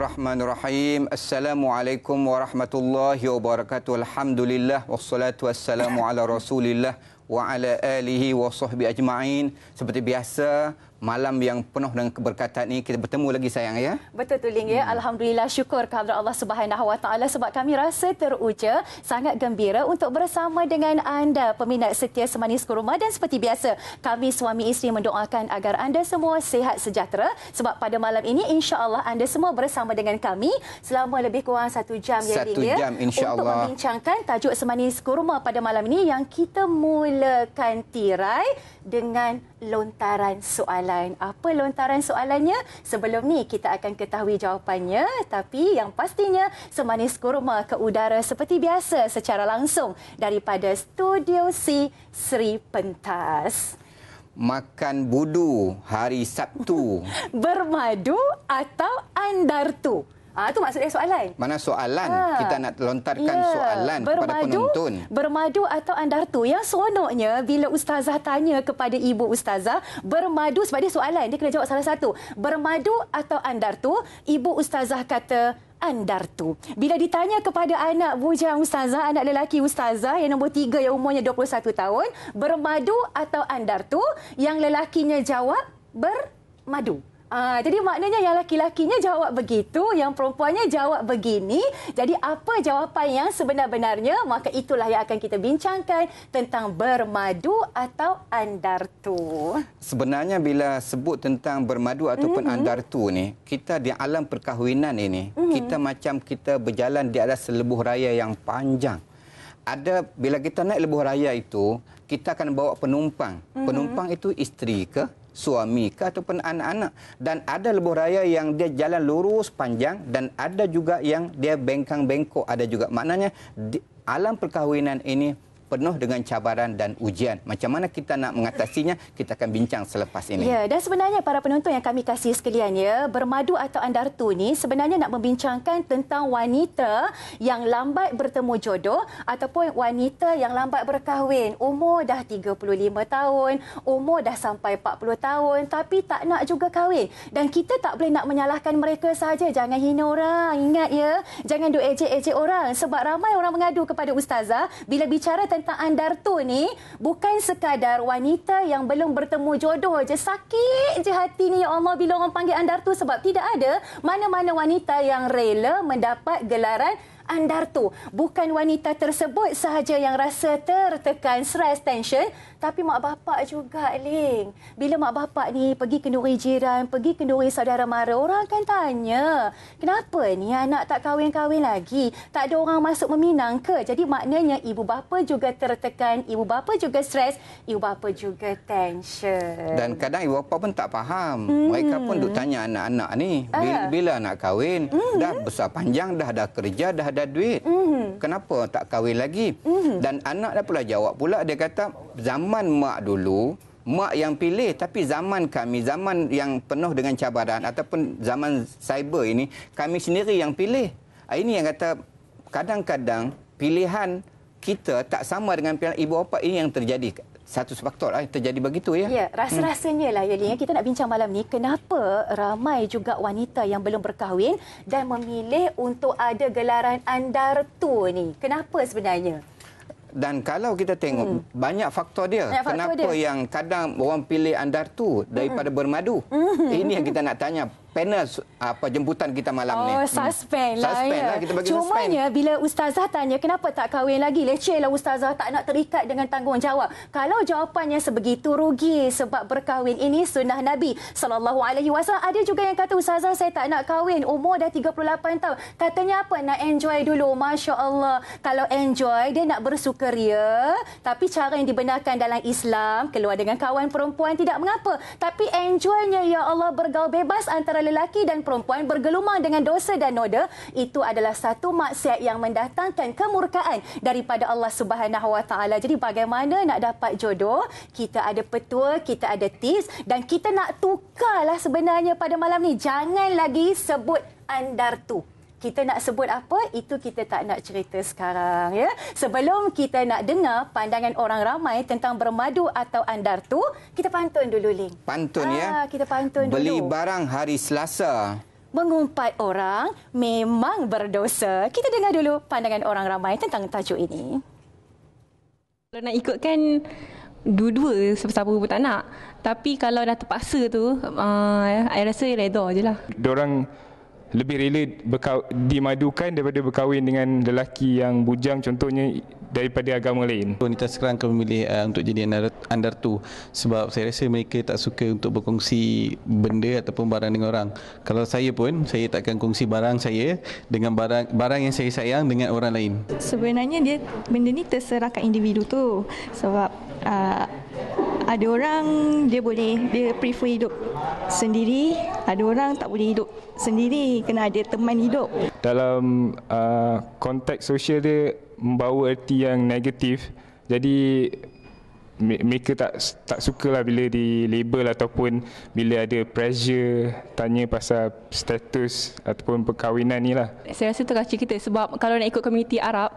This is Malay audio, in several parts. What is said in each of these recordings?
Bismillahirrahmanirrahim. Assalamualaikum warahmatullahi wabarakatuh. Alhamdulillah wassalatu wassalamu ala Rasulillah wa ala alihi wa sahbihi ajma'in. Seperti biasa, malam yang penuh dengan keberkatan ini kita bertemu lagi sayang ya. Betul tu Ling ya. Alhamdulillah, syukur kepada Allah Subhanahu Wa Taala sebab kami rasa teruja, sangat gembira untuk bersama dengan anda peminat setia Semanis Kurma, dan seperti biasa kami suami isteri mendoakan agar anda semua sihat sejahtera sebab pada malam ini insya-Allah anda semua bersama dengan kami selama lebih kurang 1 jam ya Ling ya. Untuk membincangkan tajuk Semanis Kurma pada malam ini yang kita mulakan tirai dengan lontaran soalan. Apa lontaran soalannya? Sebelum ni kita akan ketahui jawapannya, tapi yang pastinya Semanis Kurma ke udara seperti biasa secara langsung daripada Studio C Sri Pentas. Makan budu hari Sabtu. Bermadu atau andartu? Itu maksudnya soalan. Mana soalan? Kita nak lontarkan soalan kepada penonton. Bermadu atau andartu? Yang seronoknya bila ustazah tanya kepada ibu ustazah, bermadu, sebab dia soalan, dia kena jawab salah satu. Bermadu atau andartu? Ibu ustazah kata andartu. Bila ditanya kepada anak bujang ustazah, anak lelaki ustazah yang nombor 3 yang umurnya 21 tahun, bermadu atau andartu? Yang lelakinya jawab bermadu. Jadi maknanya yang laki-lakinya jawab begitu, yang perempuannya jawab begini. Jadi apa jawapan yang sebenar-benarnya? Maka itulah yang akan kita bincangkan tentang bermadu atau andartu. Sebenarnya bila sebut tentang bermadu ataupun andartu ni, kita di alam perkahwinan ini, kita macam kita berjalan di atas lebuh raya yang panjang. Bila kita naik lebuh raya itu, kita akan bawa penumpang. Penumpang itu isteri ke, suami ke ataupun anak-anak, dan ada lebuh raya yang dia jalan lurus panjang dan ada juga yang dia bengkang bengkok, ada juga. Maknanya alam perkahwinan ini penuh dengan cabaran dan ujian. Macam mana kita nak mengatasinya, kita akan bincang selepas ini. Ya, dan sebenarnya para penonton yang kami kasih sekalian ya, bermadu atau andartu ni sebenarnya nak membincangkan tentang wanita yang lambat bertemu jodoh ataupun wanita yang lambat berkahwin. Umur dah 35 tahun, umur dah sampai 40 tahun tapi tak nak juga kahwin. Dan kita tak boleh nak menyalahkan mereka sahaja. Jangan hina orang. Ingat ya, jangan duk ejek-ejek orang sebab ramai orang mengadu kepada ustazah bila bicara tentang andartu ni, bukan sekadar wanita yang belum bertemu jodoh je. Sakit je hati ni ya Allah bila orang panggil andartu sebab tidak ada mana-mana wanita yang rela mendapat gelaran andartu. Bukan wanita tersebut sahaja yang rasa tertekan, stres, tension, tapi mak bapak juga, Ling. Bila mak bapak ni pergi kenduri jiran, pergi kenduri saudara mara, orang akan tanya, kenapa ni anak tak kahwin-kahwin lagi? Tak ada orang masuk meminang ke? Jadi maknanya ibu bapa juga tertekan, ibu bapa juga stres, ibu bapa juga tension. Dan kadang ibu bapa pun tak faham. Mereka pun duk tanya anak-anak ni, bila nak kahwin? Dah besar panjang, dah ada kerja, dah ada duit. Kenapa tak kahwin lagi? Dan anak dah pula jawab pula, dia kata zaman mak dulu, mak yang pilih, tapi zaman kami, zaman yang penuh dengan cabaran ataupun zaman cyber ini, kami sendiri yang pilih. Ini yang kata kadang-kadang pilihan kita tak sama dengan pilihan ibu bapa. Ini yang terjadi. Satu faktor terjadi begitu ya. Ya, rasa-rasanya lah ya Ling, kita nak bincang malam ni kenapa ramai juga wanita yang belum berkahwin dan memilih untuk ada gelaran andartu ni. Kenapa sebenarnya? Dan kalau kita tengok banyak faktor dia. Kenapa yang kadang orang pilih andartu daripada bermadu? Ini yang kita nak tanya panel jemputan kita malam ni. Suspend lah ya. Kita bagi cumanya bila ustazah tanya kenapa tak kahwin lagi, leceh lah ustazah, tak nak terikat dengan tanggungjawab. Kalau jawapannya sebegitu, rugi sebab berkahwin ini sunnah Nabi SAW. Ada juga yang kata, ustazah saya tak nak kahwin, umur dah 38 tahun. Katanya apa? Nak enjoy dulu. Masya Allah. Kalau enjoy, dia nak bersukaria. Tapi cara yang dibenarkan dalam Islam, keluar dengan kawan perempuan tidak mengapa. Tapi enjoynya ya Allah, bergaul bebas antara lelaki dan perempuan, bergelumang dengan dosa dan noda, itu adalah satu maksiat yang mendatangkan kemurkaan daripada Allah Subhanahu Wa Taala. Jadi bagaimana nak dapat jodoh? Kita ada petua, kita ada tips, dan kita nak tukarlah sebenarnya pada malam ni. Jangan lagi sebut andartu. Kita nak sebut apa, itu kita tak nak cerita sekarang ya. Sebelum kita nak dengar pandangan orang ramai tentang bermadu atau andartu, kita pantun dulu Ling. Pantun ya. Kita pantun dulu. Beli barang hari Selasa, mengumpat orang memang berdosa. Kita dengar dulu pandangan orang ramai tentang tajuk ini. Kalau nak ikutkan dua-dua siapa-siapa pun tak nak. Tapi kalau dah terpaksa tu, saya rasa reda je lah. Diorang lebih rela dimadukan daripada berkahwin dengan lelaki yang bujang contohnya daripada agama lain. Wanita sekarang akan memilih untuk jadi andartu sebab saya rasa mereka tak suka untuk berkongsi benda ataupun barang dengan orang. Kalau saya pun, saya tak akan kongsi barang saya dengan barang yang saya sayang dengan orang lain. Sebenarnya benda ni terserah kat individu tu sebab ada orang dia prefer hidup sendiri, ada orang tak boleh hidup sendiri, kena ada teman hidup. Dalam konteks sosial dia membawa erti yang negatif, jadi mereka tak sukalah bila di label ataupun bila ada pressure tanya pasal status ataupun perkahwinan ni lah. Saya rasa tu kacau kita sebab kalau nak ikut komuniti Arab,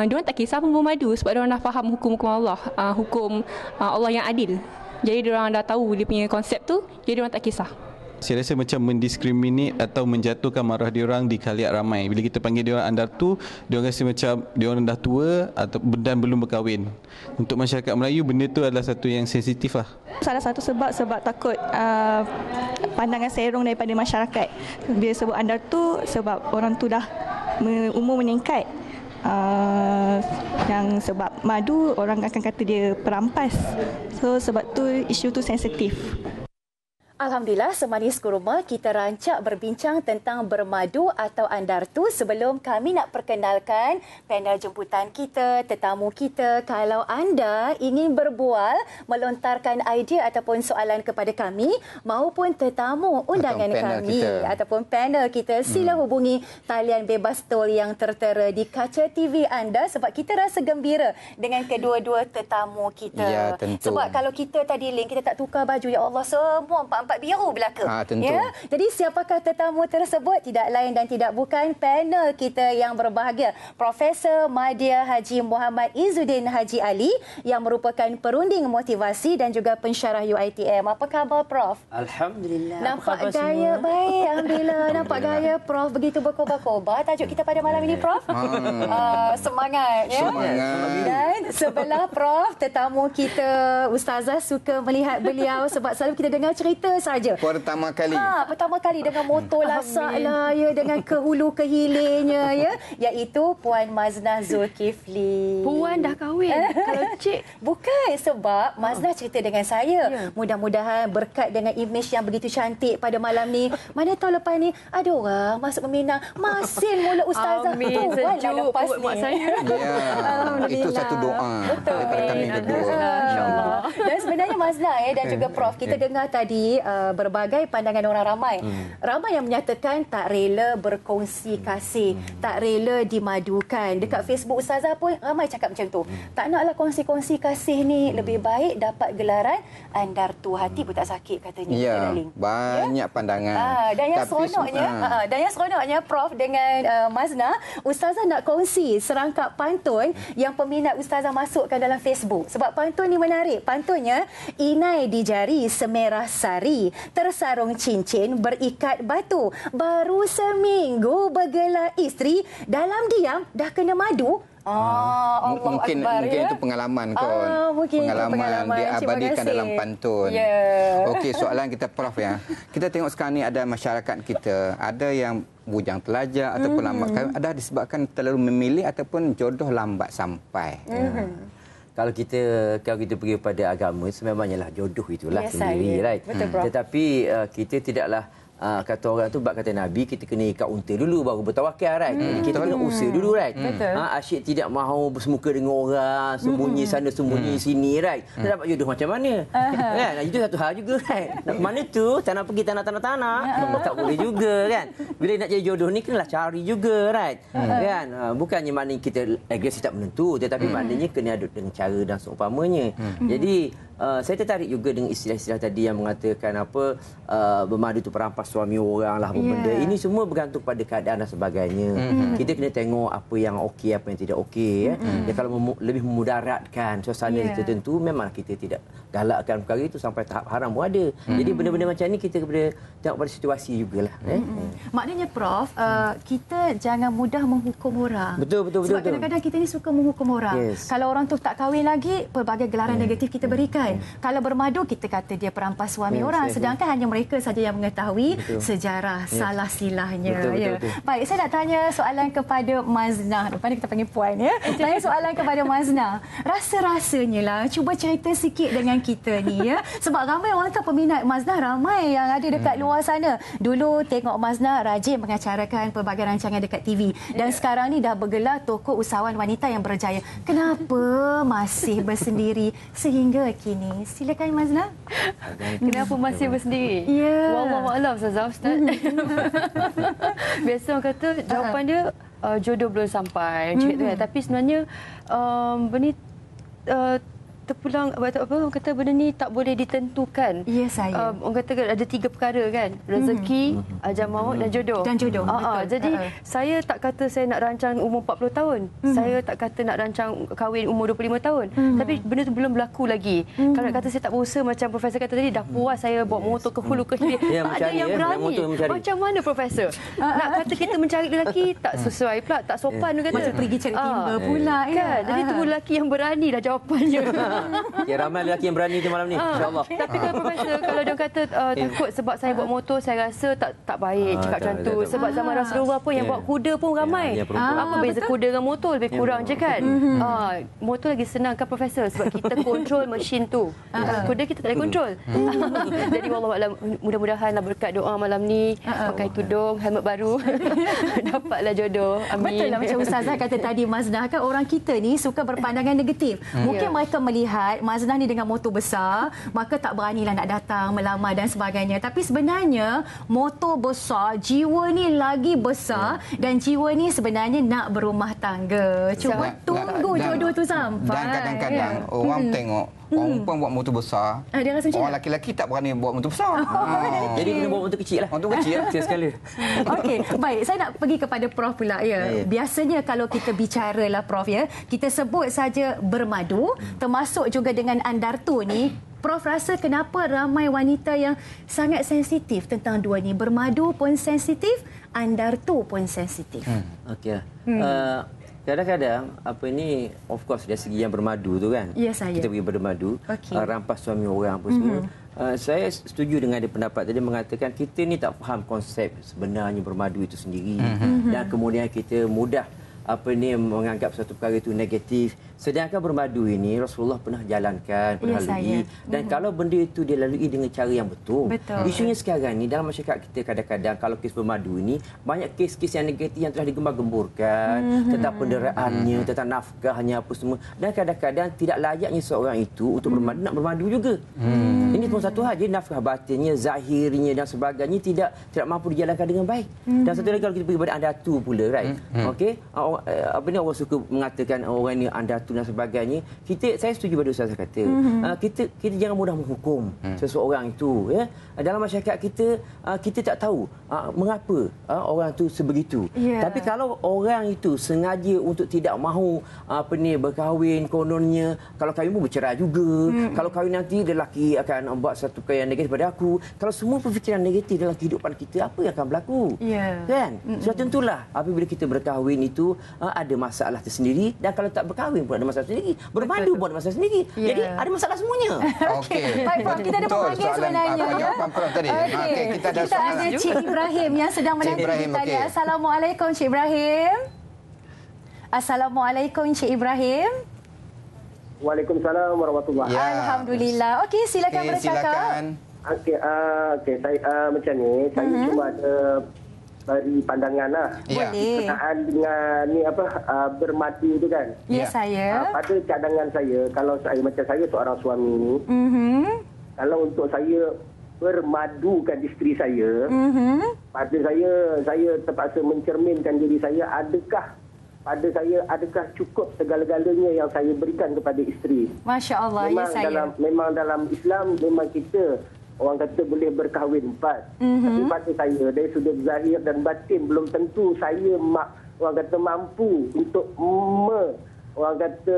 diorang tak kisah pun bermadu sebab diorang dah faham hukum-hukum Allah, hukum Allah yang adil. Jadi diorang dah tahu dia punya konsep tu, jadi diorang tak kisah. Saya rasa macam mendiskriminate atau menjatuhkan marah diorang di khaliat ramai. Bila kita panggil diorang andartu, diorang rasa macam diorang dah tua dan belum berkahwin. Untuk masyarakat Melayu, benda tu adalah satu yang sensitif lah. Salah satu sebab takut pandangan serong daripada masyarakat. Bila sebut andartu sebab orang tu dah umur meningkat. Yang sebab madu, orang akan kata dia perampas. So sebab tu isu tu sensitif. Alhamdulillah, semanis kurma kita rancak berbincang tentang bermadu atau andartu. Sebelum kami nak perkenalkan panel jemputan kita, tetamu kita, kalau anda ingin berbual, melontarkan idea ataupun soalan kepada kami maupun tetamu undangan kami ataupun panel kita, sila hubungi talian bebas tol yang tertera di kaca TV anda sebab kita rasa gembira dengan kedua-dua tetamu kita. Ya, tentu. Sebab kalau kita tadi link, kita tak tukar baju, ya Allah, semua empat biru belaka. Tentu. Ya? Jadi siapakah tetamu tersebut? Tidak lain dan tidak bukan panel kita yang berbahagia. Profesor Madya Haji Muhammad Izzuddin Haji Ali yang merupakan perunding motivasi dan juga pensyarah UiTM. Apa khabar, Prof? Alhamdulillah. Nampak gaya baik. Alhamdulillah. Nampak gaya Prof begitu berkobar-kobar. Tajuk kita pada malam ini, Prof. Semangat. Ya? Semangat. Dan sebelah Prof, tetamu kita, Ustazah suka melihat beliau sebab selalu kita dengar cerita saja. Pertama kali. Pertama kali dengan motor lasak lah, ya, dengan ke hulu ke hilirnya, ya, iaitu Puan Maznah Zulkifli. Puan dah kahwin. Kalau cik bukan, sebab Maznah cerita dengan saya. Mudah-mudahan berkat dengan imej yang begitu cantik pada malam ni, mana tahu lepas ni ada orang masuk meminang masin mulut Ustazah. Amin. Sejuk perut mak saya. Itu satu doa daripada kami berdua. InsyaAllah. Dan sebenarnya Maznah dan juga Prof, kita dengar tadi berbagai pandangan orang ramai. Ramai yang menyatakan tak rela berkongsi kasih, tak rela dimadukan. Dekat Facebook Ustazah pun ramai cakap macam tu. Tak naklah kongsi-kongsi kasih ni, lebih baik dapat gelaran andartu, hati pun tak sakit katanya. Ya, banyak pandangan. Dan yang seronoknya Prof dengan Maznah, Ustazah nak kongsi serangkap pantun yang peminat Ustazah masukkan dalam Facebook. Sebab pantun ni menarik. Pantunnya, inai di jari semerah sari, tersarung cincin berikat batu, baru seminggu bergelar isteri, dalam diam dah kena madu. Mungkin itu pengalaman pengalaman diabadikan dalam pantun. Okey, soalan kita Prof ya. Kita tengok sekarang ni ada masyarakat kita, ada yang bujang telajar ataupun lambat kahwin, ada disebabkan terlalu memilih ataupun jodoh lambat sampai. Kalau kita pergi pada agama, sememangnya lah jodoh itulah sendiri, right? Betul, Prof. Tetapi kita tidaklah kata orang tu, bab kata Nabi, kita kena ikat unta dulu baru bertawakal, right? Kita kena usaha dulu, right? Asyik tidak mahu bersemuka dengan orang, sembunyi sana sembunyi sini, right? Nak dapat jodoh macam mana? Kan? Itu satu hal juga, right? Nak ke mana tu? Tak nak pergi tanah-tanah, tak boleh juga, kan? Bila nak jadi jodoh ni kenalah cari juga, right? Kan? Bukannya maknanya kita agresif tak menentu, tetapi maknanya kena ada dengan cara dan seumpamanya. Jadi saya tertarik juga dengan istilah-istilah tadi yang mengatakan bermadu tu perampas rampas suami orang lah, apa benda. Ini semua bergantung pada keadaan dan sebagainya. Kita kena tengok apa yang okey, apa yang tidak okey. Ya, kalau lebih memudaratkan suasana tertentu, memang kita tidak galakkan perkara itu sampai tahap haram pun ada. Jadi benda-benda macam ni kita kena tengok pada situasi jugalah. Maknanya Prof, kita jangan mudah menghukum orang. Betul. Sebab kadang-kadang kita ni suka menghukum orang. Kalau orang tu tak kahwin lagi, pelbagai gelaran negatif kita berikan. Kalau bermadu, kita kata dia perampas suami orang. Sedangkan hanya mereka saja yang mengetahui sejarah salah silahnya. Betul. Baik, saya nak tanya soalan kepada Maznah. Lepas ni kita panggil Puan. Tanya soalan kepada Maznah. Rasa-rasanya lah, cuba cerita sikit dengan kita ni. Sebab ramai orang tak peminat Maznah, ramai yang ada dekat luar sana. Dulu tengok Maznah rajin mengacarakan pelbagai rancangan dekat TV. Dan sekarang ni dah bergelar tokoh usahawan wanita yang berjaya. Kenapa masih bersendiri sehingga kini? Silakan Maznah. Kenapa masih bersendiri? Wallahualam Ustaz. Biasa orang kata jawapan dia jodoh belum sampai. Macam tu kan. Tapi sebenarnya benda terpulang orang kata benda ni tak boleh ditentukan. Ya saya. Orang kata ada 3 perkara kan. Rezeki, ajal maut dan jodoh. Betul. Jadi saya tak kata saya nak rancang umur 40 tahun. Saya tak kata nak rancang kahwin umur 25 tahun. Tapi benda tu belum berlaku lagi. Kalau nak kata saya tak berusaha macam Profesor kata tadi, dah puas saya bawa motor ke hulu ke hilir. Tak ada yang berani. Macam mana Profesor? Nak kata kita mencari lelaki tak sesuai pula, tak sopan kata. Macam pergi cari timba pula. Kan? Jadi tunggu lelaki yang berani dah jawapannya. Ya, ramai lelaki yang berani tu malam ni, insya-Allah. Tapi kalau Profesor, kalau dia kata takut sebab saya bawa motor, saya rasa tak baik cakap macam tu. Sebab zaman Rasulullah pun yang bawa kuda pun ramai. Apa beza kuda dengan motor? Lebih kurang je kan. Motor lagi senang kan Profesor, sebab kita kontrol mesin tu. Kuda kita tak boleh kontrol. Jadi wallahualam, mudah-mudahanlah berkat doa malam ni, pakai tudung, helmet baru, dapatlah jodoh. Amin. Betul lah macam Ustazah kata tadi, Maznah, kan orang kita ni suka berpandangan negatif. Mungkin mereka melihat Maznah ni dengan motor besar, maka tak beranilah nak datang melamar dan sebagainya. Tapi sebenarnya motor besar, jiwa ni lagi besar, dan jiwa ni sebenarnya nak berumah tangga. Cuba tunggu jodoh tu sampai. Dan kadang-kadang orang tengok orang perempuan buat motor besar, dia rasa macam orang lelaki tak berani buat motor besar. Jadi kena buat motor kecil lah. Motor kecil sekali. Okey, baik. Saya nak pergi kepada Prof pula. Biasanya kalau kita bicara lah Prof, kita sebut saja bermadu, termasuk juga dengan Andartu ni. Prof rasa kenapa ramai wanita yang sangat sensitif tentang dua ni? Bermadu pun sensitif, Andartu pun sensitif. Okey. Kadang-kadang apa ni, of course dari segi yang bermadu tu kan. Ya, saya. Kita pergi bermadu, rampas suami orang apa semua. Saya setuju dengan dia pendapat tadi, mengatakan kita ni tak faham konsep sebenarnya bermadu itu sendiri. Dan kemudian kita mudah menganggap satu perkara itu negatif. Sedangkan bermadu ini Rasulullah pernah jalankan, pernah lalui. Dan kalau benda itu dia lalui dengan cara yang betul. Isunya sekarang ni dalam masyarakat kita, kadang-kadang kalau kes bermadu ini banyak kes-kes yang negatif yang telah digembar-gemburkan tentang penderaannya, tentang nafkahnya apa semua. Dan kadang-kadang tidak layaknya seorang itu untuk bermadu, nak bermadu juga. Ini pun satu hal, jadi nafkah batinnya, zahirnya dan sebagainya tidak mampu dijalankan dengan baik. Dan satu lagi, kalau kita pergi pada Andartu pula, right? Okey, orang suka mengatakan orang ni Andartu dan sebagainya. Saya setuju pada Ustaz kata. Kita jangan mudah menghukum seseorang itu, ya. Dalam masyarakat kita, kita tak tahu mengapa orang itu sebegitu. Tapi kalau orang itu sengaja untuk tidak mahu berkahwin, kononnya kalau kahwin pun bercerai juga. Kalau kahwin nanti lelaki akan buat satu perkara yang negatif pada aku. Kalau semua perfikiran negatif dalam kehidupan kita, apa yang akan berlaku? Kan? So tentulah apabila kita berkahwin itu ada masalah tersendiri, dan kalau tak berkahwin pun ada masalah sendiri, bermadu pun ada masalah sendiri. Jadi ada masalah semuanya. Okey. Baik Prof, kita ada pemanggil sebenarnya. Jawapan Prof tadi. Kita ada Cik Ibrahim yang sedang menanti kita ni. Assalamualaikum Cik Ibrahim. Assalamualaikum Cik Ibrahim. Waalaikumsalam warahmatullahi wabarakatuh. Alhamdulillah. Okey, silakan bercakap. Okey, saya macam ni, saya cuma ada bagi pandangan lah. Boleh. Berkenaan dengan ni bermadu tu kan. Ya, saya. Pada cadangan saya, kalau saya macam saya seorang suami ni, kalau untuk saya bermadukan isteri saya, pada saya terpaksa mencerminkan diri saya, adakah cukup segala-galanya yang saya berikan kepada isteri. Masya Allah, ya saya. Memang dalam Islam memang kita orang kata boleh berkahwin 4. Tapi pada saya dari sudut zahir dan batin belum tentu saya orang kata mampu untuk orang kata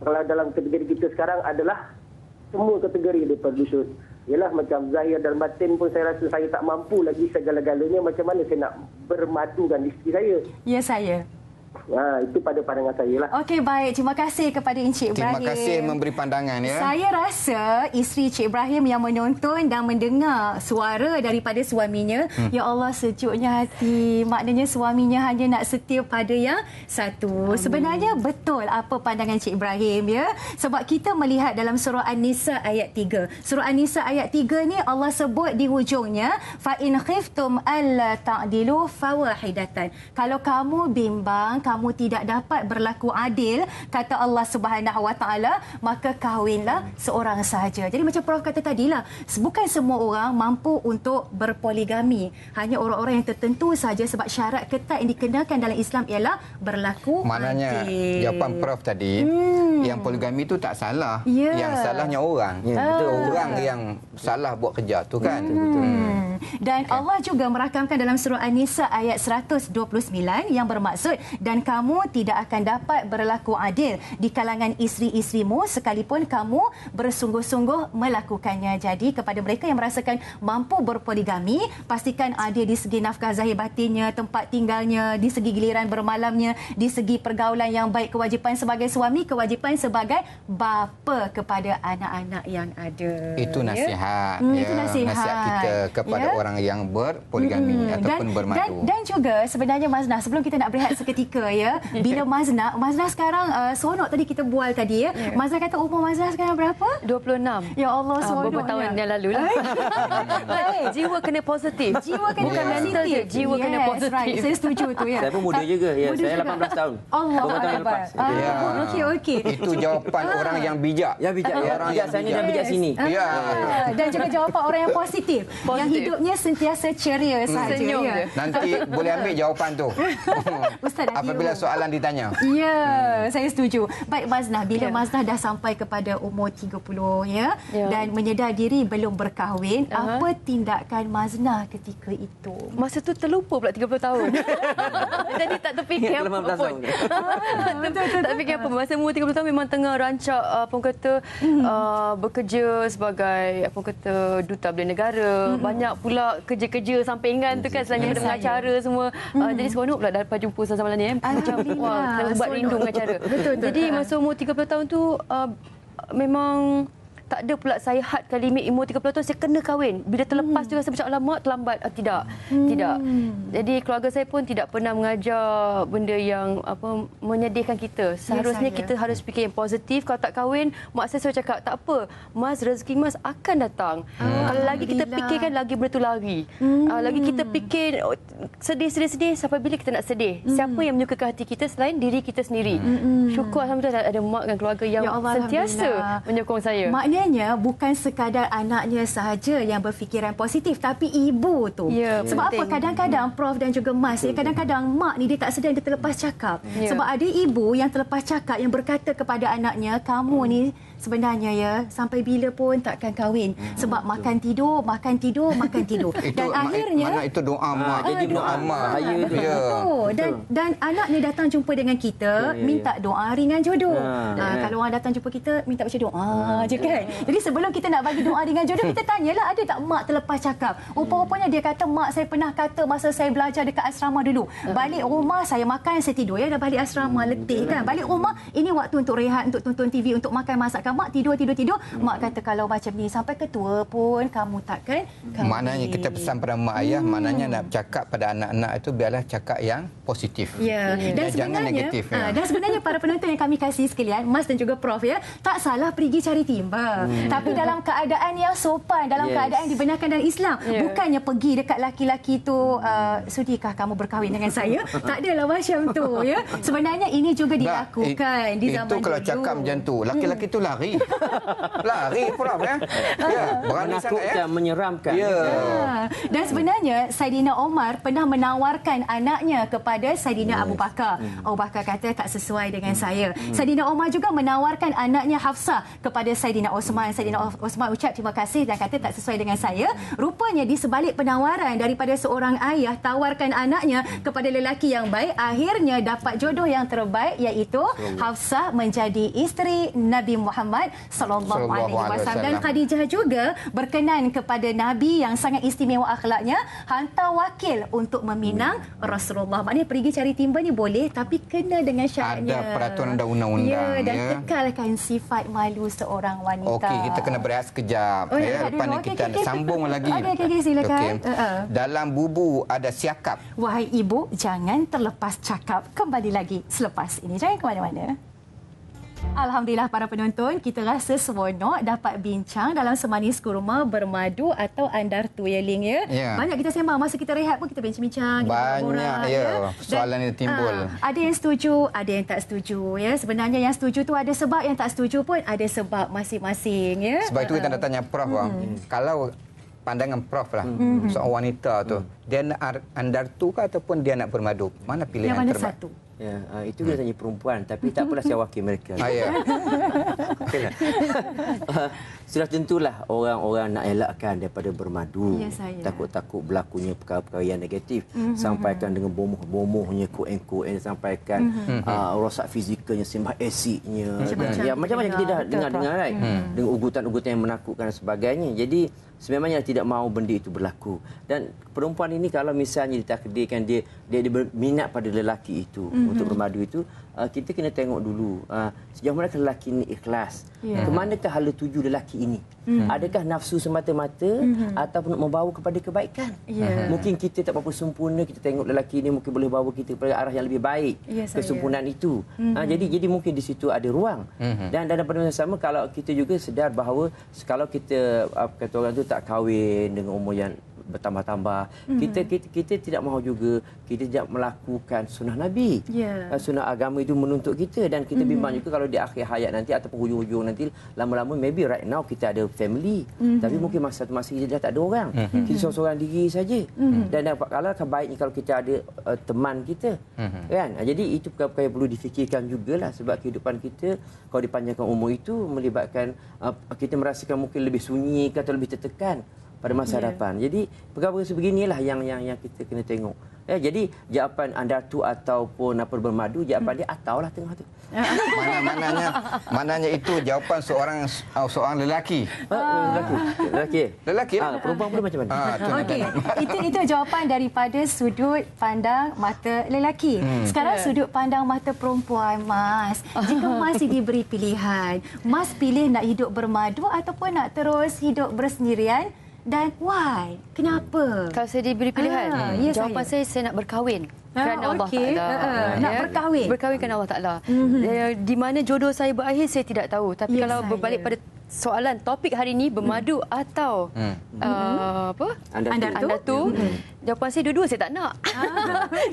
kalau dalam kategori kita sekarang adalah semua kategori daripada dusun. Yalah macam zahir dan batin pun saya rasa saya tak mampu lagi segala-galanya. Macam mana saya nak bermadukan isteri saya? Ya, saya. Itu pada pandangan saya lah. Okey, baik. Terima kasih kepada Encik Ibrahim. Terima kasih memberi pandangan ya. Saya rasa isteri Encik Ibrahim yang menonton dan mendengar suara daripada suaminya, ya Allah sejuknya hati. Maknanya suaminya hanya nak setia pada yang satu. Sebenarnya betul apa pandangan Encik Ibrahim ya. Sebab kita melihat dalam surah An-Nisa ayat 3. Surah An-Nisa ayat 3 ni Allah sebut di hujungnya fa in khiftum alla ta'dilu fawahidatan. Kalau kamu bimbang, kamu tidak dapat berlaku adil, kata Allah Subhanahu Wa Taala, maka kahwinlah seorang sahaja. Jadi macam Prof kata tadilah, bukan semua orang mampu untuk berpoligami. Hanya orang-orang yang tertentu saja sebab syarat ketat yang dikenakan dalam Islam ialah berlaku Maknanya, adil. jawapan Prof tadi, yang poligami itu tak salah. Ya. Yang salahnya orang. betul. Orang yang salah buat kerja tu kan. Dan Allah juga merakamkan dalam surah An-Nisa ayat 129 yang bermaksud, dan kamu tidak akan dapat berlaku adil di kalangan isteri-isterimu sekalipun kamu bersungguh-sungguh melakukannya. Jadi kepada mereka yang merasakan mampu berpoligami, pastikan adil di segi nafkah zahir batinnya, tempat tinggalnya, di segi giliran bermalamnya, di segi pergaulan yang baik, kewajipan sebagai suami, kewajipan sebagai bapa kepada anak-anak yang ada. Itu nasihat. Itu nasihat kita kepada orang yang berpoligami ataupun bermadu. Dan juga sebenarnya Maznah, sebelum kita nak berehat seketika ya, bila Maznah sekarang sonok tadi kita bual tadi ya. Maznah kata umur Maznah sekarang berapa? 26. Ya Allah, sonoknya. Beberapa tahun yang lalu lah. Jiwa kena positif. Jiwa kena Bukan mental je, jiwa kena positif. Right. Saya setuju tu ya. Saya pun muda juga. Ya, Muda saya juga. 18 tahun. Allah Beberapa tahun Akbar. lepas. Ya. Okey. Itu jawapan orang yang bijak. Ya, bijak. Orang bijak sana dan bijak sini. Ya. Dan juga jawapan orang yang positif. Yang hidupnya sentiasa ceria sahaja. Senyum je. Nanti boleh ambil jawapan tu. Ustaz dah apabila tiru. soalan ditanya. Ya, saya setuju. Baik Maznah, bila Maznah dah sampai kepada umur 30 ya, dan menyedar diri belum berkahwin, apa tindakan Maznah ketika itu? Masa tu terlupa pula 30 tahun. Jadi tak terfikir apa 18 pun. Tak fikir apa. Masa umur 30 tahun memang tengah rancak apa orang kata bekerja sebagai apa orang kata duta belia negara. Banyak pula kerja-kerja sampingan tu kan selain daripada mengacara semua. Jadi seronok pula dapat jumpa Ustazah Malani. Macam wah, kita ubat rindu mengacara. Jadi masa umur 30 tahun tu memang tak ada pula saya hadkan limit umur 30 tahun saya kena kahwin. Bila terlepas tu rasa macam alamak terlambat. Tidak. Jadi keluarga saya pun tidak pernah mengajar benda yang menyedihkan kita. Seharusnya kita harus fikir yang positif. Kalau tak kahwin, mak saya selalu cakap tak apa. Mas, rezeki Mas akan datang. Kalau lagi kita fikirkan lagi bertulari. Lagi kita fikir sedih sampai bila kita nak sedih. Siapa yang menyukakan hati kita selain diri kita sendiri. Syukur alhamdulillah ada mak dan keluarga yang sentiasa menyokong saya. Maknanya bukan sekadar anaknya sahaja yang berfikiran positif, tapi ibu tu. Sebab penting. apa? Kadang-kadang Prof dan juga Mas, kadang-kadang mak ni dia tak sedar dia terlepas cakap. Sebab ada ibu yang terlepas cakap yang berkata kepada anaknya, kamu ni sebenarnya ya sampai bila pun takkan kahwin sebab makan tidur. Dan akhirnya mana itu doa mak. Jadi doa mak. Dan anak ni datang jumpa dengan kita minta doa ringan jodoh. Kalau orang datang jumpa kita minta baca doa je kan. Jadi sebelum kita nak bagi doa ringan jodoh, kita tanyalah ada tak mak terlepas cakap. Rupa-rupanya dia kata mak saya pernah kata masa saya belajar dekat asrama dulu. Balik rumah saya makan, saya tidur ya. Dah balik asrama letih kan. Balik rumah ini waktu untuk rehat, untuk tonton TV, untuk makan masakan. Mak tidur. Mak kata kalau macam ni sampai ketua pun kamu takkan kahwin. Maknanya kita pesan pada mak ayah, maknanya nak cakap pada anak-anak itu biarlah cakap yang positif. Dan jangan negatif. Dan sebenarnya para penonton yang kami kasih sekalian, Mas dan juga Prof ya, tak salah pergi cari timba. Tapi dalam keadaan yang sopan, dalam keadaan yang dibenarkan dalam Islam. Bukannya pergi dekat laki-laki tu, sudikah kamu berkahwin dengan saya? Tak adalah macam tu ya. Sebenarnya ini juga dilakukan di zaman itu kalau dulu. cakap macam tu, laki-laki tu lari. Lari Prof ya. Berani sangat ya. Menakutkan, menyeramkan. Dan sebenarnya Saidina Omar pernah menawarkan anaknya kepada Saidina Abu Bakar. Abu Bakar kata tak sesuai dengan saya. Saidina Omar juga menawarkan anaknya Hafsah kepada Saidina Osman. Saidina Osman ucap terima kasih dan kata tak sesuai dengan saya. Rupanya di sebalik penawaran daripada seorang ayah tawarkan anaknya kepada lelaki yang baik, akhirnya dapat jodoh yang terbaik, iaitu Hafsah menjadi isteri Nabi Muhammad sallallahu alaihi wasallam. Dan Khadijah juga berkenan kepada Nabi yang sangat istimewa akhlaknya, hantar wakil untuk meminang Rasulullah. Maknanya pergi cari timba ni boleh, tapi kena dengan syaratnya. Ada peraturan dan undang-undang. Dan kekalkan sifat malu seorang wanita. Okey, kita kena berehat sekejap. Lepas ni kita sambung lagi. Okey, silakan. Dalam bubu ada siakap. Wahai ibu, jangan terlepas cakap. Kembali lagi selepas ini. Jangan ke mana-mana. Alhamdulillah para penonton, kita rasa seronok dapat bincang dalam Semanis Kurma Bermadu atau Andartu ya Ling ya. Banyak kita sembang, masa kita rehat pun kita bincang-bincang. Banyak soalan yang timbul. Ada yang setuju, ada yang tak setuju ya. Sebenarnya yang setuju tu ada sebab, yang tak setuju pun ada sebab masing-masing ya. Sebab itu kita nak tanya Prof, kalau pandangan Prof lah, seorang wanita tu, dia nak Andartu ke ataupun dia nak bermadu? Mana pilihan yang mana terbaik? Satu? Ya, itu kita tanya perempuan, tapi tak apalah saya wakil mereka. Okeylah. Sudah tentulah orang-orang nak elakkan daripada bermadu. Takut-takut berlakunya perkara-perkara yang negatif. Sampaikan dengan bomoh-bomohnya, quote-and-quote, sampaikan rosak fizikalnya, sembah asidnya. Macam-macam kita dah dengar-dengar right? Dengan ugutan-ugutan yang menakutkan dan sebagainya. Jadi sememangnya tidak mahu benda itu berlaku. Dan perempuan ini kalau misalnya ditakdirkan dia berminat pada lelaki itu untuk bermadu itu, kita kena tengok dulu sejauh mana lelaki ini ikhlas. Ke manakah hala tuju lelaki ini? Adakah nafsu semata-mata ataupun membawa kepada kebaikan? Mungkin kita tak berapa sempurna, kita tengok lelaki ini mungkin boleh bawa kita kepada arah yang lebih baik. Kesempurnaan itu. Jadi mungkin di situ ada ruang. Dan pada masa sama kalau kita juga sedar bahawa kalau kita kata orang tu tak kahwin dengan umur yang bertambah-tambah, kita tidak mahu juga kita tidak melakukan sunnah Nabi. Sunnah agama itu menuntut kita, dan kita bimbang juga kalau di akhir hayat nanti ataupun hujung-hujung nanti lama-lama maybe right now kita ada family, tapi mungkin masa kita dah tak ada orang. Kita seorang diri saja. Dan kalau baiknya kalau kita ada teman kita. Kan? Jadi itu perkara yang perlu difikirkan jugalah, sebab kehidupan kita kalau dipanjangkan umur itu melibatkan kita merasakan mungkin lebih sunyi atau lebih tertekan pada masa hadapan. Jadi perkara sebeginilah yang kita kena tengok. Jadi jawapan Andartu ataupun apa bermadu, jawapan dia ataulah tengah tu. Mananya itu jawapan seorang lelaki. Lelaki. Perempuan pun macam mana? Okey. Itu jawapan daripada sudut pandang mata lelaki. Sekarang sudut pandang mata perempuan, Mas. Jika masih diberi pilihan, Mas pilih nak hidup bermadu ataupun nak terus hidup bersendirian? Dan why? Kenapa? Kalau saya diberi pilihan, jawapan saya nak berkahwin. Kerana Allah Ta'ala. Nak berkahwin? Berkahwin kerana Allah Ta'ala. Di mana jodoh saya berakhir, saya tidak tahu. Tapi kalau berbalik pada soalan topik hari ini, bermadu atau Andartu, jawapan saya dua-dua saya tak nak.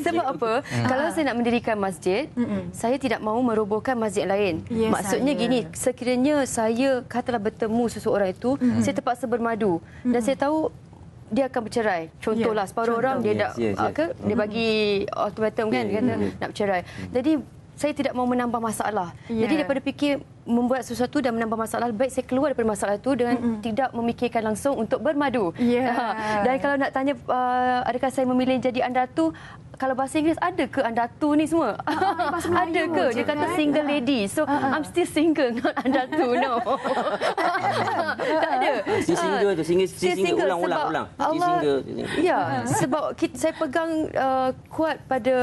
Sebab apa? Kalau saya nak mendirikan masjid, saya tidak mahu merobohkan masjid lain. Maksudnya gini, sekiranya saya katalah bertemu seseorang itu, saya terpaksa bermadu dan saya tahu dia akan bercerai. Contohlah separuh orang dia dia bagi ultimatum kan, dia kata nak bercerai. Jadi saya tidak mahu menambah masalah. Jadi daripada fikir membuat sesuatu dan menambah masalah, baik saya keluar daripada masalah itu dengan tidak memikirkan langsung untuk bermadu. Dan kalau nak tanya adakah saya memilih jadi Andartu, kalau bahasa Inggeris ada ke Andartu ni semua? Ada ke? Dia kata single lady. So I'm still single, not Andartu. No. Tak ada. Single tu, single ulang-ulang. Ya, sebab saya pegang kuat pada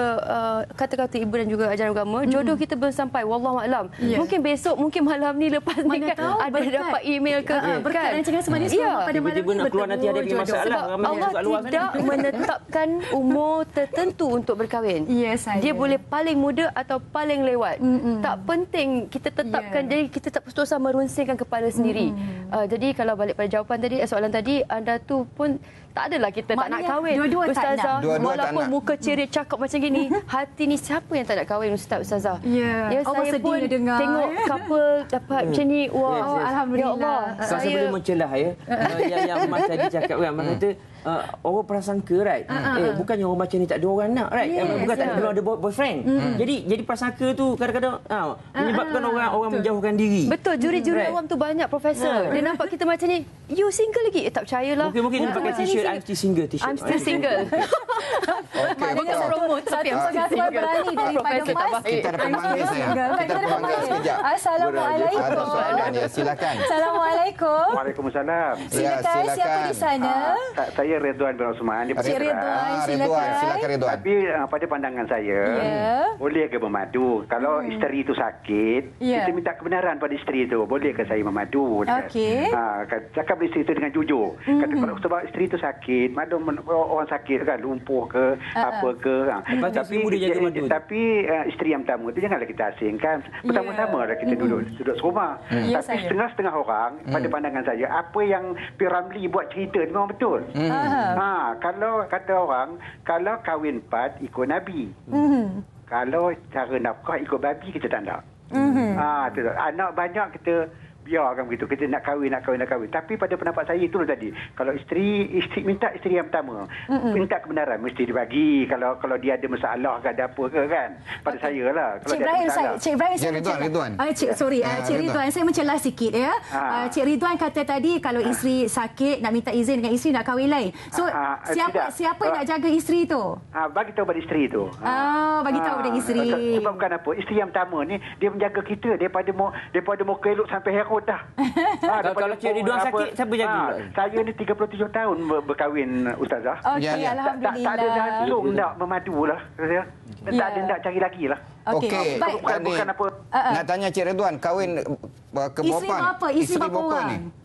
kata-kata ibu dan juga ajaran agama. Jodoh kita belum sampai, wallahu a'lam. Mungkin besok, mungkin malam ni, lepas ni kan ada dapat email ke berkat rancangan Semanis pada malam ni keluar nanti ada masalah. Sebab Allah tidak menetapkan umur tertentu untuk berkahwin. Dia boleh paling muda atau paling lewat. Tak penting kita tetapkan. Jadi kita tak putus asa merunsingkan kepala sendiri. Jadi kalau balik pada jawapan tadi, soalan tadi, Andartu pun tak adalah kita tak nak kahwin. Ustazah, walaupun muka ceria cakap macam gini, hati ni siapa yang tak nak kahwin Ustazah? Saya pun tengok couple dapat macam ni. Wow, alhamdulillah. Saya boleh mencelah yang Mas tadi cakap kan, Mas kata orang prasangka, right? Bukannya orang macam ni tak ada orang nak, right? Bukan tak belum ada boyfriend. Jadi prasangka tu kadang-kadang menyebabkan orang menjauhkan diri. Betul, juri-juri awam tu banyak, Profesor. Dia nampak kita macam ni, you single lagi? Tak percayalah. Mungkin dia pakai t-shirt, I'm still single t-shirt. I'm still single. Maknanya promote tapi pengakuan berani daripada Mas. Kita ada pemanggil saya. Kita ada pemanggil sekejap. Assalamualaikum. Ada soalan ya, silakan. Assalamualaikum. Waalaikumsalam. Silakan, siapa di sana? Saya Ridwan bin Osman. Cik Ridwan, silakan Ridwan. Tapi pada pandangan saya, boleh ke bermadu? Kalau isteri itu sakit, kita minta kebenaran pada isteri itu. Boleh ke saya memadu? Okey. Cakap isteri itu dengan jujur. Kata kalau sebab isteri itu sakit, madu orang sakit kan, lumpuh ke, apa ke. Tapi isteri yang pertama itu janganlah kita asingkan. Pertama-tama lah kita duduk serumah. Tapi setengah-setengah orang, pada pandangan saya, apa yang P. Ramlee buat cerita itu memang betul. Kalau kata orang, kalau kahwin 4 ikut Nabi. Kalau cara nafkah ikut babi, kita tak nak. Anak banyak kita biarkan begitu. Kita nak kahwin. Tapi pada pendapat saya itu tadi. Kalau isteri minta isteri yang pertama, minta kebenaran mesti dibagi. Kalau dia ada masalah ke ada apa ke kan. Pada saya lah. Cik Ibrahim, Ridwan. Cik Ridwan, saya mencelah sikit ya. Cik Ridwan kata tadi kalau isteri sakit nak minta izin dengan isteri nak kahwin lain. So siapa yang nak jaga isteri tu? Bagi tahu pada isteri tu. Bagi tahu pada isteri. Sebab bukan apa, isteri yang pertama ni dia menjaga kita daripada muka elok sampai herut dah. Kalau Cik Ridwan sakit, siapa jaga? Saya ni 37 tahun berkahwin, Ustazah. Okey, alhamdulillah. Tak ada langsung nak memadu lah. Tak ada nak cari lagi lah. Okey. Bukan apa. Nak tanya Cik Ridwan, kahwin ke berapa? Isteri berapa orang?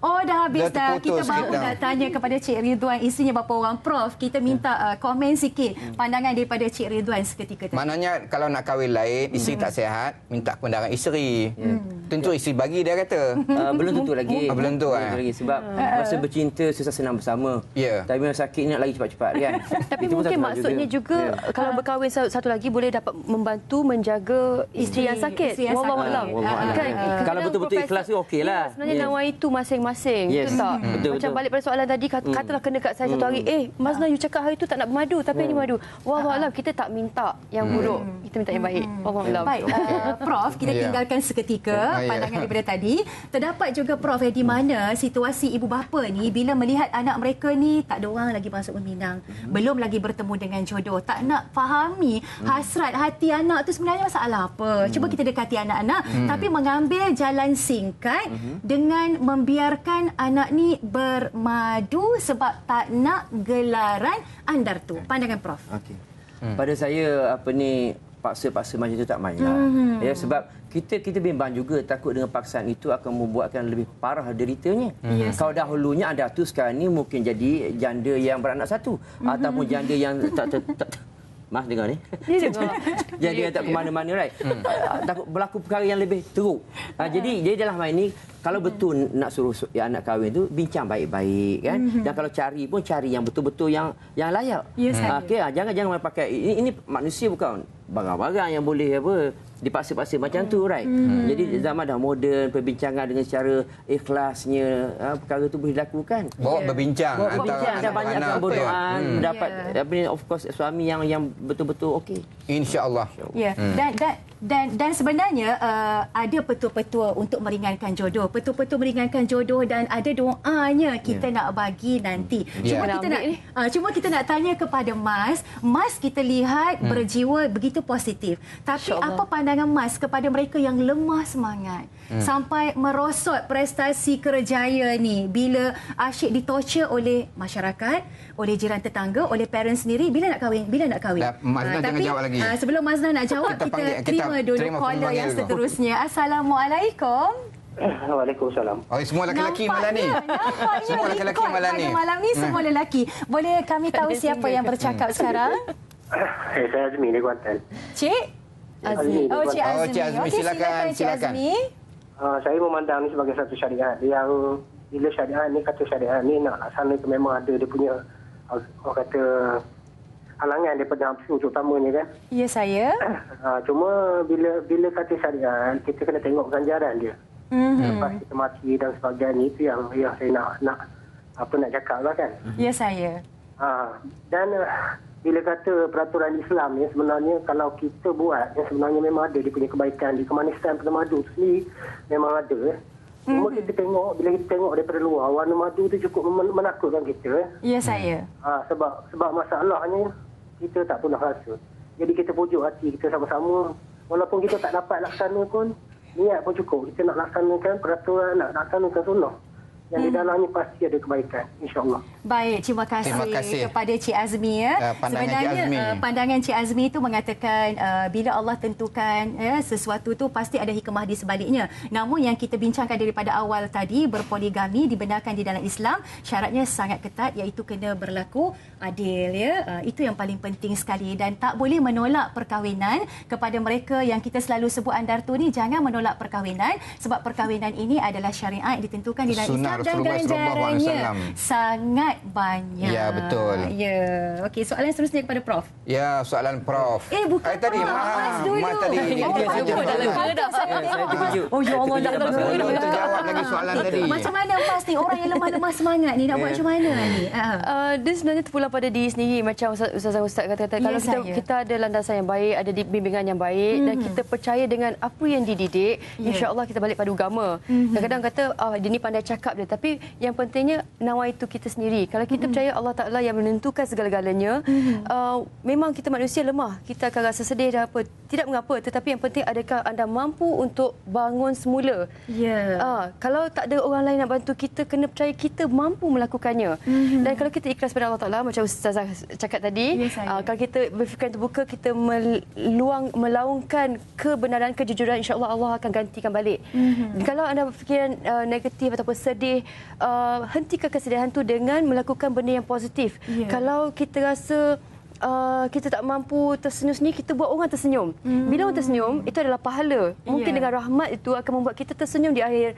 Oh, dah habis dah. Kita baru nak tanya kepada Cik Ridwan isinya berapa orang. Prof, kita minta komen sikit pandangan daripada Cik Ridwan seketika tadi. Maknanya kalau nak kahwin lain, isteri tak sihat, minta kebenaran isteri. Tentu isteri bagi, dia kata. Belum tentu lagi. Belum tentu lagi. Sebab masa bercinta susah senang bersama. Tapi masa sakit nak lagi cepat-cepat kan. Tapi mungkin maksudnya juga kalau berkahwin satu lagi boleh dapat membantu menjaga isteri yang sakit. Wallahualam. Kalau betul-betul ikhlas tu okeylah. Sebenarnya nawai itu masing-masing. Betul tak? Macam balik pada soalan tadi, katalah kena kat saya satu hari, Mas Nah, you cakap hari tu tak nak bermadu, tapi ini madu. Wallahualam, kita tak minta yang buruk. Kita minta yang baik. Wallahualam. Baik, Prof, kita tinggalkan seketika pandangan daripada tadi. Terdapat juga Prof di mana situasi ibu bapa ni bila melihat anak mereka ni tak ada orang lagi masuk meminang, belum lagi bertemu dengan jodoh, tak nak fahami hasrat hati anak tu sebenarnya masalah apa. Cuba kita dekati anak-anak tapi mengambil jalan singkat dengan membiarkan anak ni bermadu sebab tak nak gelaran andartu. Pandangan Prof. Okey. Pada saya paksa-paksa macam itu tak main. Ya, sebab kita bimbang juga takut dengan paksaan itu akan membuatkan lebih parah deritanya. Kalau dahulunya andartu, sekarang ni mungkin jadi janda yang beranak satu ataupun janda yang tak Mas dengar ni. Jadi yang tak ke mana-mana, right? Takut berlaku perkara yang lebih teruk. Jadi dalam hal ini kalau betul nak suruh anak kahwin tu bincang baik-baik kan. Dan kalau cari pun cari yang betul-betul yang layak. Okey, jangan pakai ini manusia bukan barang-barang yang boleh dipaksa-paksa macam tu, right? Jadi zaman dah moden, perbincangan dengan secara ikhlasnya perkara tu boleh dilakukan. Bawa berbincang dan banyakkan berdoa, dapat of course suami yang betul-betul okey. Insya-Allah. Ya. Dan sebenarnya ada petua-petua untuk meringankan jodoh. Petua-petua meringankan jodoh dan ada doanya kita nak bagi nanti. Cuma kita nak tanya kepada Mas. Mas kita lihat berjiwa begitu positif. Tapi apa pandangan Mas kepada mereka yang lemah semangat sampai merosot prestasi kerjaya ni bila asyik ditorture oleh masyarakat, oleh jiran tetangga, oleh parents sendiri bila nak kahwin? Mas Nah jangan jawab lagi. Sebelum Mas Nah nak jawab, kita terima dulu caller yang seterusnya. Assalamualaikum. Waalaikumsalam. Semua lelaki malam ni. Semua lelaki malam ni. Malam ni semua lelaki. Boleh kami tahu siapa yang bercakap sekarang? Saya Azmi dari Kuantan. Cik Azmi. Cik Azmi. Silakan. Cik Azmi. Saya memandang ni sebagai satu syariat yang bila syariat ni kata syariat ni nak laksana ke memang ada dia punya orang kata halangan daripada nafsu terutamanya kan. Ya, saya. Cuma bila kata syariat kita kena tengok ganjaran dia. Lepas kita mati dan sebagainya itu yang saya nak apa nak cakap lah kan. Ya, saya. Dan bila kata peraturan Islam ni sebenarnya kalau kita buat sebenarnya memang ada dia punya kebaikan. Di kemanusiaan pada madu tu sendiri memang ada. Cuma kita tengok, bila kita tengok daripada luar, warna madu tu cukup menakutkan kita. Ya, saya. Sebab masalahnya kita tak pernah rasa. Jadi kita pujuk hati kita sama-sama. Walaupun kita tak dapat laksana pun, niat pun cukup. Kita nak laksanakan peraturan, nak laksanakan sunnah. Yang di dalamnya pasti ada kebaikan, insya-Allah. Baik, terima kasih kepada Cik Azmi ya. Sebenarnya pandangan Cik Azmi itu mengatakan bila Allah tentukan sesuatu tu pasti ada hikmah di sebaliknya. Namun yang kita bincangkan daripada awal tadi, berpoligami dibenarkan di dalam Islam, syaratnya sangat ketat iaitu kena berlaku adil ya. Itu yang paling penting sekali dan tak boleh menolak perkahwinan. Kepada mereka yang kita selalu sebut andartu ni, jangan menolak perkahwinan sebab perkahwinan ini adalah syariat ditentukan di dalam Islam dan ganjarannya sangat banyak. Ya, betul. Ya. Okey, soalan seterusnya kepada Prof. Ya, soalan Prof. Bukan tadi Mas dulu. Mas tadi. Oh ya Allah, dah terjawab lagi soalan tadi. Macam mana Mas ni, orang yang lemah-lemah semangat ni nak buat macam mana ni? Dia sebenarnya terpulang pada diri sendiri macam Ustaz kata kalau kita ada landasan yang baik, ada bimbingan yang baik dan kita percaya dengan apa yang dididik, insya-Allah kita balik pada agama. Kadang-kadang kata dia ni pandai cakap dia, tapi yang pentingnya nawaitu kita sendiri. Kalau kita percaya Allah Taala yang menentukan segala-galanya, memang kita manusia lemah, kita akan rasa sedih dan apa, tidak mengapa, tetapi yang penting adakah anda mampu untuk bangun semula. Kalau tak ada orang lain nak bantu kita, kena percaya kita mampu melakukannya. Dan kalau kita ikhlas pada Allah Taala macam Ustazah cakap tadi, kalau kita berfikiran terbuka, kita melaungkan kebenaran, kejujuran, insya-Allah Allah akan gantikan balik. Kalau anda berfikiran negatif ataupun sedih, hentikan kesedihan tu dengan melakukan benda yang positif. Kalau kita rasa kita tak mampu tersenyum sendiri, kita buat orang tersenyum. Bila orang tersenyum, itu adalah pahala. Mungkin dengan rahmat itu akan membuat kita tersenyum di akhir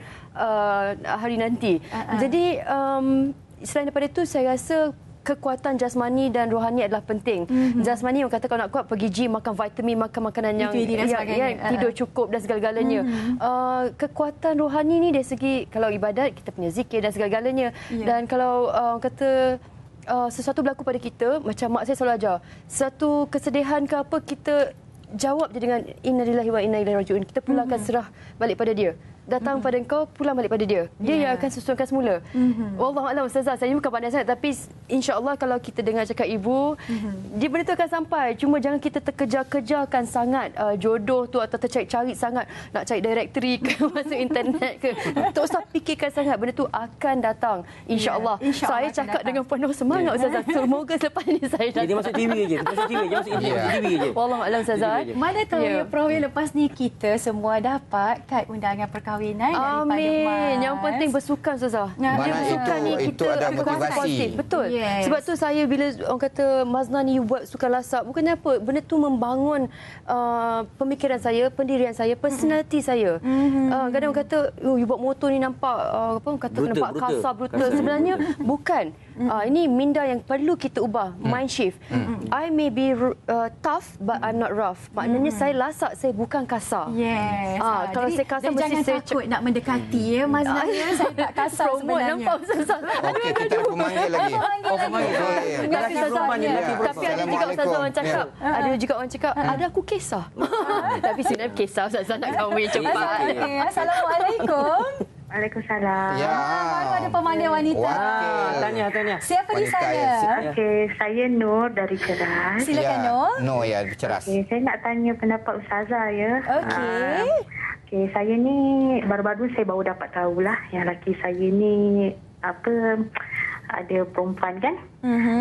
hari nanti. Jadi selain daripada itu, saya rasa kekuatan jasmani dan rohani adalah penting. Jasmani orang kata kalau nak kuat pergi gym, makan vitamin, makan makanan yang tidur cukup dan segala-galanya. Kekuatan rohani ni dari segi kalau ibadat kita punya zikir dan segala-galanya. Dan kalau kata sesuatu berlaku pada kita, macam mak saya selalu ajar, satu kesedihan ke apa, kita jawab je dengan innalillahi wa inna ilaihi rajiun. Kita pulangkan serah balik pada dia. Datang pada engkau, pulang balik pada dia. Dia yang akan susunkan semula. Wallahualam Ustazah, saya bukan pandai sangat, tapi insya-Allah kalau kita dengar cakap ibu, dia benda tu akan sampai. Cuma jangan kita terkejar-kejarkan sangat jodoh tu atau tercari-cari sangat nak cari directory ke masuk internet ke. Tak usah fikirkan sangat, benda tu akan datang. Insya-Allah. Saya cakap dengan penuh semangat Ustazah. Semoga selepas ini saya datang. Dia masuk TV je. Masuk TV je. Masuk TV je. Wallahualam Ustazah. Mana tahu ya Prof, lepas ni kita semua dapat kad undangan perkahwinan daripada Mas. Yang penting bersukan Ustazah. Bersukan ni itu ada motivasi. Betul. Sebab tu saya bila orang kata Mazna ni buat sukan lasak, bukannya apa, benda tu membangun pemikiran saya, pendirian saya, personality saya. Kadang orang kata you buat motor ni nampak nampak kasar, brutal. Sebenarnya bukan. Ini minda yang perlu kita ubah, mind shift. I may be tough but I'm not rough. Maknanya saya lasak, saya bukan kasar. Kalau saya kasar mesti saya takut nak mendekati ya Mas Naya. Saya tak kasar sebenarnya. Nampak Ustazah. Okey, kita ada pemanggil lagi. Tapi ada juga Ustazah orang cakap, ada juga orang cakap, ada aku kisah. Tapi sebenarnya kisah Ustazah nak kahwin cepat. Assalamualaikum. Waalaikumsalam. Ya. Baru ada pemanggil wanita. Tanya. Siapa di sana? Okey, saya Nur dari Ceras. Silakan Nur. Nur ya, Ceras. Okey, saya nak tanya pendapat Ustazah ya. Okey, saya ni baru-baru saya baru dapat tahulah yang laki saya ni ada perempuan kan.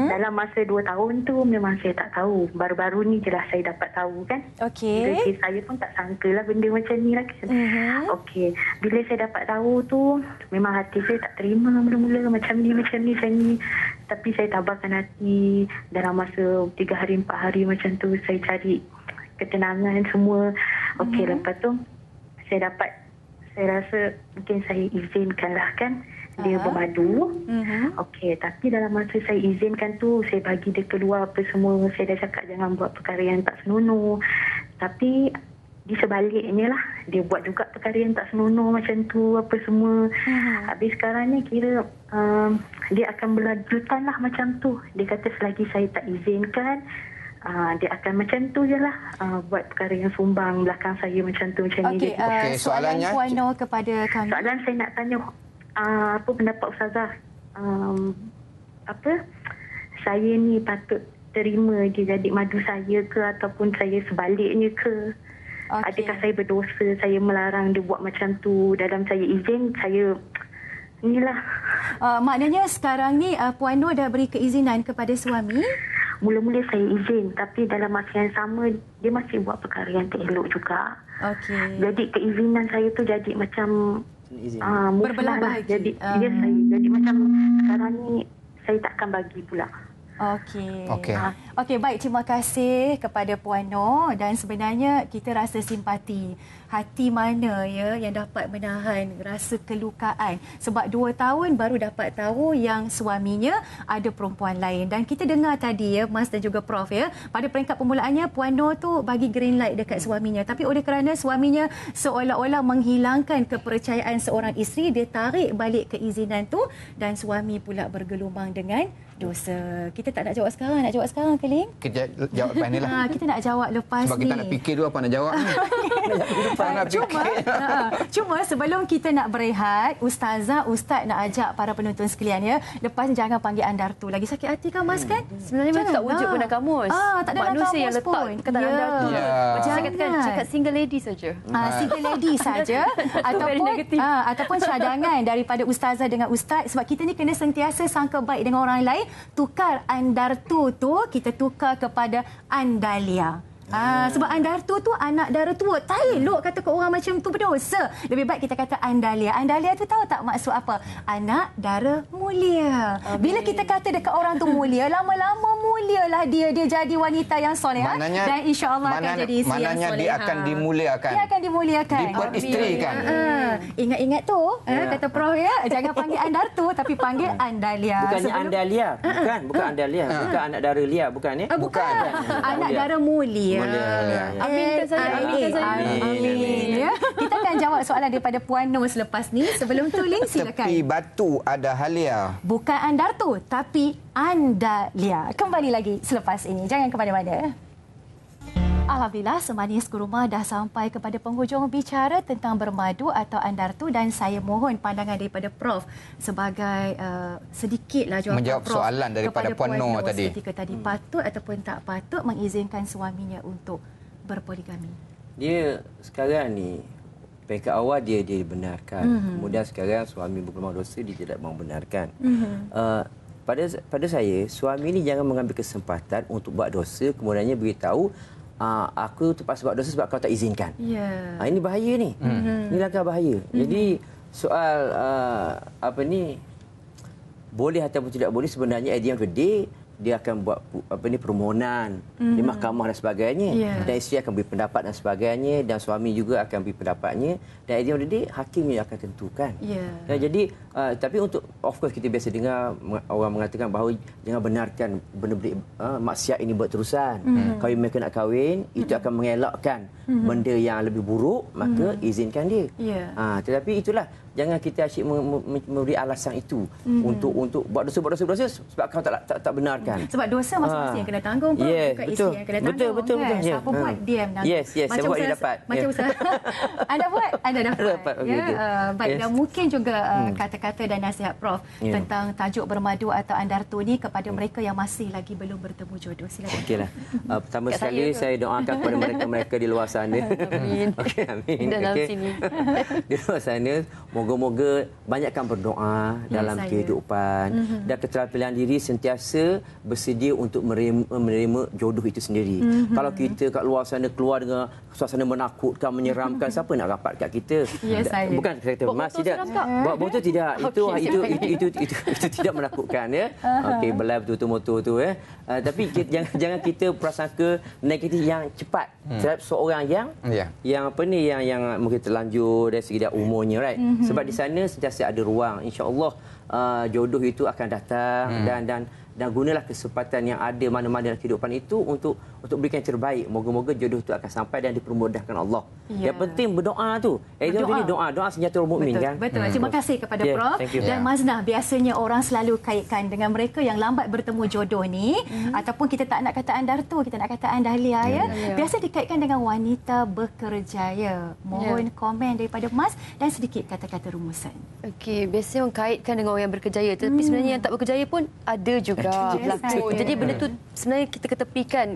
Dalam masa 2 tahun tu memang saya tak tahu. Baru-baru ni jelas saya dapat tahu kan. Okey. Saya pun tak sangka lah benda macam ni lah kan. Okey. Bila saya dapat tahu tu, memang hati saya tak terima mula-mula macam ni. Tapi saya tabahkan hati dalam masa 3 hari 4 hari macam tu. Saya cari ketenangan semua. Okey, lepas tu saya rasa mungkin saya izinkan lah kan. Dia bermadu. Okey, tapi dalam masa saya izinkan tu, saya bagi dia keluar apa semua. Saya dah cakap jangan buat perkara yang tak senonoh. Tapi di sebaliknya lah. Dia buat juga perkara yang tak senonoh macam tu, apa semua. Habis sekarang ni kira dia akan berlanjutan lah macam tu. Dia kata selagi saya tak izinkan, dia akan macam tu je lah. Buat perkara yang sumbang belakang saya macam tu, macam ni. Okey, soalannya Puan Nur kepada kami. Soalan saya nak tanya, apa pendapat Ustazah? Saya ni patut terima dia jadi madu saya ke, ataupun saya sebaliknya ke? Adakah saya berdosa, saya melarang dia buat macam tu? Dalam saya izin, saya inilah. Maknanya sekarang ni Puan Nur dah beri keizinan kepada suami? Mula-mula saya izin, tapi dalam masa yang sama dia masih buat perkara yang tak elok juga. Okey. Jadi keizinan saya tu jadi macam berbelah bagi. Jadi jadi macam sekarang ni saya takkan bagi pula. Okey, baik, terima kasih kepada Puan Nur, dan sebenarnya kita rasa simpati. Hati mana ya yang dapat menahan rasa kelukaan, sebab 2 tahun baru dapat tahu yang suaminya ada perempuan lain. Dan kita dengar tadi ya Mas dan juga Prof ya, pada peringkat permulaannya Puan Nur tu bagi green light dekat suaminya, tapi oleh kerana suaminya seolah-olah menghilangkan kepercayaan seorang isteri, dia tarik balik keizinan tu dan suami pula bergelumang dengan dosa. Kita tak nak jawab sekarang. Nak jawab sekarang ke, Ling? Kita jawab lepas ni lah. Kita nak jawab lepas ni. Sebab kita nak fikir dulu apa nak jawab ni. Cuma sebelum kita nak berehat, Ustazah, Ustaz nak ajak para penonton sekalian ya, lepas ni jangan panggil Andartu. Lagi sakit hati kan Mas kan? Sebenarnya macam tak wujud pun dalam kamus. Tak ada manusia yang letak kata Andartu. Saya katakan cakap single lady saja. Single lady saja. Ataupun cadangan daripada Ustazah dengan Ustaz, sebab kita ni kena sentiasa sangka baik dengan orang lain. Tukar Andartu tu, kita tukar kepada Andalia. Sebab Andartu tu anak dara tua. Tak elok kata ke orang macam tu, berdosa. Lebih baik kita kata Andalia. Andalia tu tahu tak maksud apa? Anak dara mulia. Bila kita kata dekat orang tu mulia, lama-lama mulialah dia jadi wanita yang solehah, dan insya-Allah akan jadi isteri yang solehah. Maknanya dia akan dimuliakan. Dia akan dimuliakan. Diperisterikan. Ingat-ingat tu, kata Prof ya, jangan panggil Andartu tapi panggil Andalia. Bukannya Andalia. Bukan Andalia. Bukan anak dara Lia, bukan ya? Bukan. Anak dara mulia. Aminkan saja. Amin. Ya. Kita akan jawab soalan daripada Puan Nur selepas ni. Sebelum tu, Ling, silakan. Tepi batu ada Halia. Bukan Andartu, tapi Andalia. Kembali lagi selepas ini. Jangan ke mana-mana. Alhamdulillah, Semanis Kurma dah sampai kepada penghujung bicara tentang bermadu atau Andartu, dan saya mohon pandangan daripada Prof sebagai sedikitlah jawapan menjawab Prof soalan daripada Puan Nur tadi. Ketika tadi patut ataupun tak patut mengizinkan suaminya untuk berpoligami. Dia sekarang ni peringkat awal dia dibenarkan. Kemudian sekarang suami bergelumang dosa, dia tidak mahu benarkan. Pada saya, suami ni jangan mengambil kesempatan untuk buat dosa, kemudiannya beritahu aku terpaksa buat dosa sebab kau tak izinkan. Ini bahaya ni. Ini langkah bahaya. Jadi soal boleh ataupun tidak boleh, sebenarnya at the end of the day dia akan buat permohonan di mahkamah dan sebagainya. Dan isteri akan beri pendapat dan sebagainya, dan suami juga akan beri pendapatnya, dan at the end of the day hakim yang akan tentukan. Jadi tapi untuk, of course, kita biasa dengar orang mengatakan bahawa jangan benarkan benda-benda maksiat ini berterusan. Kalau mereka nak kahwin, itu akan mengelakkan benda yang lebih buruk, maka izinkan dia. Tetapi itulah, jangan kita asyik memberi alasan itu untuk buat dosa sebab kau tak benarkan. Sebab dosa masing-masing yang kena tanggung, bukan isteri yang kena tanggung. Betul. Siapa buat, dia menanggung. Saya buat, dia dapat. Macam Anda buat, Anda dapat. Baik, dan mungkin juga kata-kata dan nasihat Prof tentang tajuk bermadu atau Andartu ni kepada mereka yang masih lagi belum bertemu jodoh. Silakan. Okeylah. Pertama sekali saya doakan kepada mereka-mereka di luar sana. Amin. Amin. Dalam sini. Di luar sana, moga-moga banyakkan berdoa dalam kehidupan, dan keterampilan diri sentiasa bersedia untuk menerima jodoh itu sendiri. Kalau kita kat luar sana keluar dengan suasana menakutkan, menyeramkan, siapa nak rapat kat kita? Bukan kata Mas tidak. Buat botol tidak. Itu tidak menakutkan ya. Okey, belai betul-betul motor tu ya. Tapi jangan kita prasangka negatif yang cepat terhadap seorang yang mungkin terlanjur dari segi umurnya, right? Sebab di sana sentiasa ada ruang, insya-Allah jodoh itu akan datang, dan dan gunalah kesempatan yang ada mana-mana dalam kehidupan itu untuk berikan yang terbaik. Moga-moga jodoh itu akan sampai dan dipermudahkan Allah. Yang penting berdoa tu. Doa senjata orang mukmin kan. Betul. Terima kasih kepada Prof. Dan Maznah, biasanya orang selalu kaitkan dengan mereka yang lambat bertemu jodoh ni, ataupun kita tak nak kata andartu, kita nak kata andahlia ya. Biasa dikaitkan dengan wanita berkerjaya. Mohon komen daripada Mas dan sedikit kata-kata rumusan. Okey, biasanya orang kaitkan dengan orang yang berkerjaya, tapi sebenarnya yang tak berkerjaya pun ada juga berlaku. Jadi benda tu sebenarnya kita ketepikan.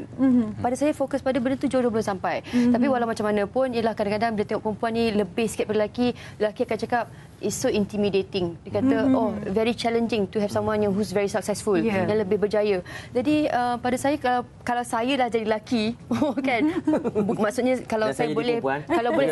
Pada saya fokus pada benda tu jodoh belum sampai. Tapi walau macam mana pun, ialah kadang-kadang bila tengok perempuan ni lebih sikit pada lelaki akan cakap it's so intimidating. Dia kata, very challenging to have someone who's very successful, yang lebih berjaya. Jadi pada saya, kalau saya dah jadi lelaki, kan, maksudnya kalau saya boleh,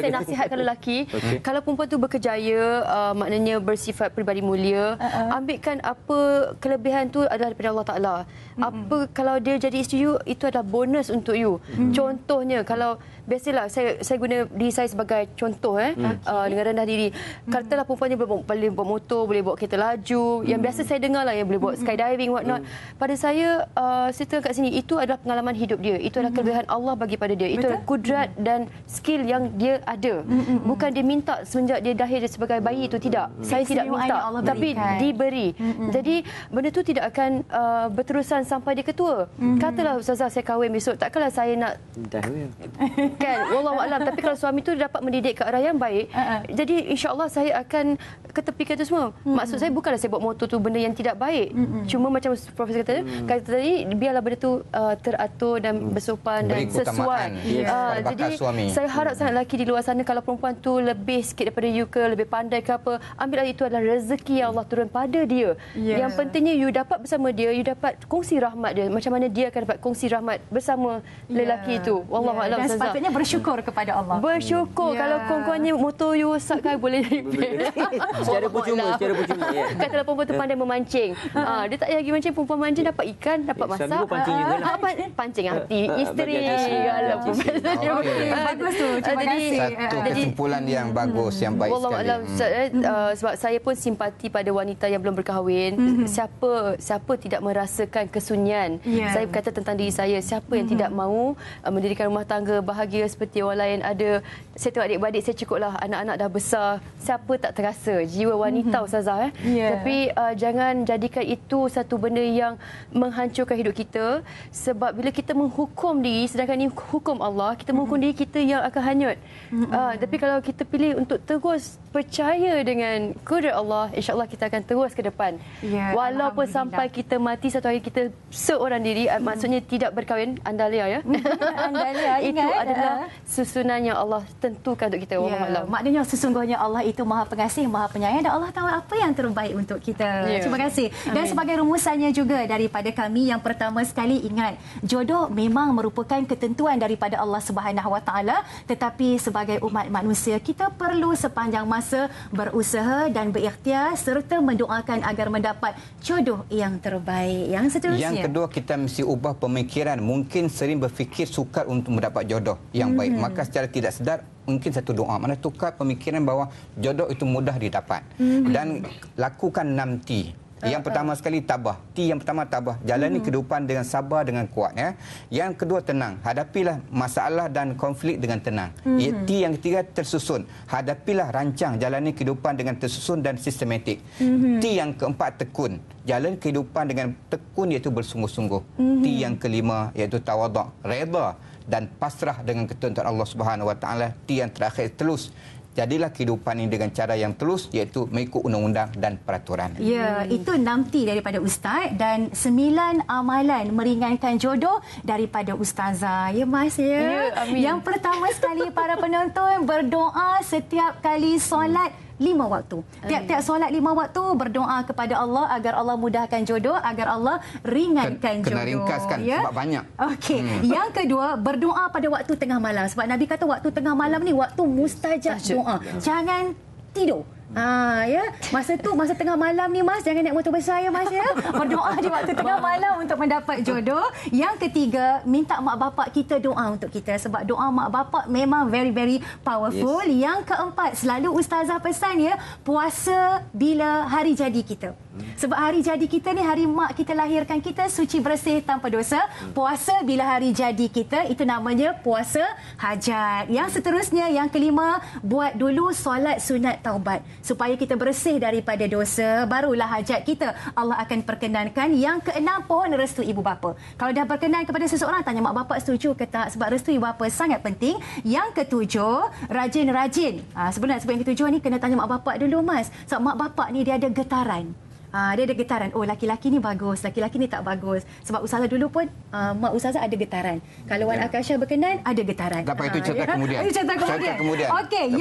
saya nasihatkan lelaki, kalau perempuan tu berkejaya, maknanya bersifat peribadi mulia, ambilkan apa kelebihan tu adalah daripada Allah Ta'ala. Apa kalau dia jadi isteri you, itu adalah bonus untuk you. Contohnya, kalau biasalah saya guna diri saya sebagai contoh dengan rendah diri. Katalah perempuan ni boleh bawa motor, boleh bawa kereta laju, yang biasa saya dengar lah, yang boleh bawa skydiving, what not. Pada saya tengok kat sini, itu adalah pengalaman hidup dia. Itu adalah kelebihan Allah bagi pada dia. Itu adalah kudrat dan skill yang dia ada. Bukan dia minta semenjak dia lahir sebagai bayi itu, tidak. Saya tidak minta, tapi diberi. Jadi benda tu tidak akan berterusan sampai dia ketua. Katalah Ustazah saya kahwin besok, takkanlah saya nak kan, wallahualam. Tapi kalau suami tu dapat mendidik ke arah yang baik, jadi insya-Allah saya akan ketepikan itu semua. Maksud saya bukanlah saya buat motor tu benda yang tidak baik. Cuma macam Profesor kata tadi, biarlah benda tu teratur dan bersopan dan sesuai. Jadi saya harap sangat lelaki di luar sana, kalau perempuan tu lebih sikit daripada you ke, lebih pandai ke apa, ambillah, itu adalah rezeki yang Allah turun pada dia. Yang pentingnya you dapat bersama dia, you dapat kongsi rahmat dia. Macam mana dia akan dapat kongsi rahmat bersama lelaki itu. Wallahualam. Dan sepatutnya bersyukur kepada Allah. Bersyukur. Kalau kawan-kawannya motor you rosak kan, boleh repair. Secara percuma. Katalah perempuan tu pandai memancing. Dia tak lagi mancing, perempuan mancing dapat ikan, dapat masak. Pancing juga lah. Pancing hati isteri. Bagus tu. Terima kasih. Satu kesimpulan yang bagus, yang baik sekali. Sebab saya pun simpati pada wanita yang belum berkahwin. Siapa tidak merasakan kesunyian? Saya berkata tentang diri saya, siapa yang tidak mahu mendirikan rumah tangga bahagia seperti orang lain ada. Saya tengok adik-beradik saya cukuplah, anak-anak dah besar. Siapa tak terasa jiwa wanita Ustazah Tapi jangan jadikan itu satu benda yang menghancurkan hidup kita, sebab bila kita menghukum diri, sedangkan ini hukum Allah, kita menghukum diri kita yang akan hanyut. Tapi kalau kita pilih untuk terus percaya dengan kudrat Allah, insya-Allah kita akan terus ke depan. Walaupun sampai kita mati satu hari, kita seorang diri, maksudnya tidak berkahwin, andalia Andalia, itu adalah susunan yang Allah tentukan untuk kita. Maknanya sesungguhnya Allah itu Maha Pengasih, Maha Penyayang, dan Allah tahu apa yang terbaik untuk kita. Terima kasih. Dan sebagai rumusannya juga daripada kami, yang pertama sekali, ingat, jodoh memang merupakan ketentuan daripada Allah Subhanahu Wa Taala, tetapi sebagai umat manusia, kita perlu sepanjang masa berusaha dan berikhtiar serta mendoakan agar mendapat jodoh yang terbaik. Yang seterusnya, yang kedua, kita mesti ubah pemikiran. Mungkin sering berfikir sukar untuk mendapat jodoh yang baik, maka secara tidak sedar mungkin satu doa, mana tukar pemikiran bahawa jodoh itu mudah didapat. Dan lakukan 6T. Yang pertama sekali, tabah. T yang pertama, tabah. Jalani kehidupan dengan sabar, dengan kuat. Yang kedua, tenang. Hadapilah masalah dan konflik dengan tenang. T yang ketiga, tersusun. Hadapilah, rancang. Jalani kehidupan dengan tersusun dan sistematik. T yang keempat, tekun. Jalani kehidupan dengan tekun, iaitu bersungguh-sungguh. T yang kelima, iaitu tawaduk. Redha dan pasrah dengan ketentuan Allah Subhanahu Wa Taala. T yang terakhir, telus. Jadilah kehidupan ini dengan cara yang telus, iaitu mengikut undang-undang dan peraturan. Itu 6T daripada Ustaz, dan 9 amalan meringankan jodoh daripada Ustazah. Mas amin. Yang pertama sekali, para penonton, berdoa setiap kali solat 5 waktu. Tiap-tiap solat 5 waktu berdoa kepada Allah agar Allah mudahkan jodoh, agar Allah ringankan jodoh. Kena ringkaskan sebab banyak. Okey. Yang kedua, berdoa pada waktu tengah malam. Sebab Nabi kata waktu tengah malam ni waktu mustajab doa. Jangan tidur. Masa tengah malam ni, Mas, jangan naik motor besar Mas Berdoa di waktu tengah malam untuk mendapat jodoh. Yang ketiga, minta mak bapak kita doa untuk kita, sebab doa mak bapak memang very very powerful. Yang keempat, selalu Ustazah pesan puasa bila hari jadi kita. Sebab hari jadi kita ni, hari mak kita lahirkan kita suci bersih tanpa dosa. Puasa bila hari jadi kita, itu namanya puasa hajat. Yang seterusnya, yang kelima, buat dulu solat sunat taubat supaya kita bersih daripada dosa, barulah hajat kita Allah akan perkenankan. Yang keenam, pohon restu ibu bapa. Kalau dah berkenan kepada seseorang, tanya mak bapak setuju ke tak, sebab restu ibu bapa sangat penting. Yang ketujuh, rajin-rajin. Sebenarnya sebab yang ketujuh ni kena tanya mak bapak dulu, Mas. Sebab mak bapak ni dia ada getaran. Dia ada getaran. Oh, laki-laki ni bagus, laki-laki ni tak bagus. Sebab Ustazah dulu pun, mak Ustazah ada getaran. Kalau Wan Akasha berkenan, ada getaran. Dapat itu cerita kemudian. Itu cerita kemudian. Okey,